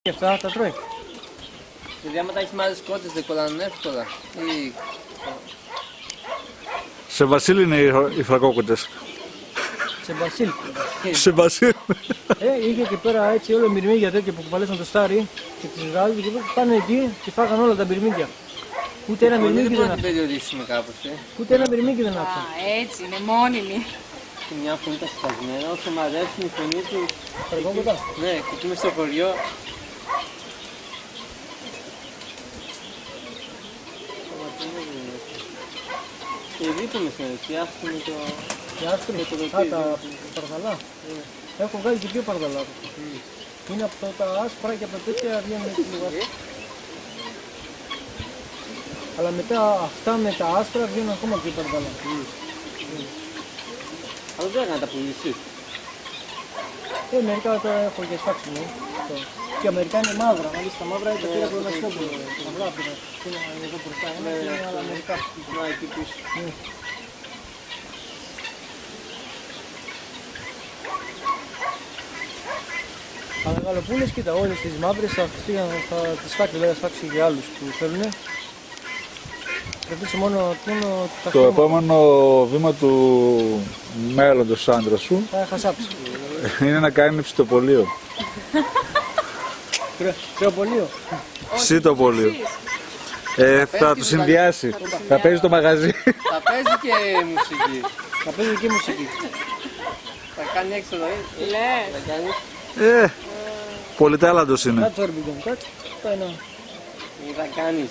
Και αυτά τα τρώει. Δηλαδή άμα τα έχεις με άλλες κότες δεν κολλάνε εύκολα. Ή... Σε Βασίλη είναι οι φραγκόκοτες. Σε Βασίλ. Σε Βασίλη. Είχε και πέρα έτσι όλο μυρμήγκια τέτοια που κουβαλέσαν το στάρι και τις βγάζουν και πάνε εκεί και φάγαν όλα τα μυρμήγκια. Ούτε ένα μυρμήγκι δεν άφησαν. περιορίσουμε κάπως, Ούτε ένα μυρμήγκι δεν άφησαν. Έτσι, είναι μόνιμη. Και μια φωνή τα σπασμένα, όσο μου αρέσουν η φωνή του. Φραγκόκοτα. Ναι, και εκεί μες στο χωριό. Και ρίπουμε στην αρχή, άσχουμε το... Και άσπρη. Τα παρδαλά. Έχω βγάλει και πιο παρδαλά. Είναι από τα άσπρα και από τα τέτοια βγαίνουν έτσι λίγο. Αλλά μετά αυτά με τα άσπρα βγαίνουν ακόμα πιο παρδαλά. Αλλά δεν έκανα τα πουλήσεις. Μερικά τα έχω και σφάξιμο. Και μερικά είναι μαύρα, μάλιστα μαύρα είναι τα πήρα από ένα σκόπουλο. Μαυρά πήρα. Είναι εδώ μπροστά, είναι και είναι άλλα μερικά. Να, εκεί πίσω. Αλλά γαλοπούλες, κοίτα, όλες τις μαύρες θα τις φάξει, δηλαδή θα φάξει και άλλους που θέλουν. Κρατήσει μόνο τα Το επόμενο βήμα του μέλλοντος άντρα σου θα χασάψει. είναι να κάνει ψητοπολείο. Κρεοπολείο. Ψητοπολείο. Θα το συνδυάσει. Θα παίζει το μαγαζί. Θα παίζει και μουσική. Θα παίζει και μουσική. Θα κάνει έξοδο, Λες. θα κάνει. Πολυτάλαντος είναι. Κάτσε όρμπιγκον, κάτσε. Πάει να... Ή θα κάνεις.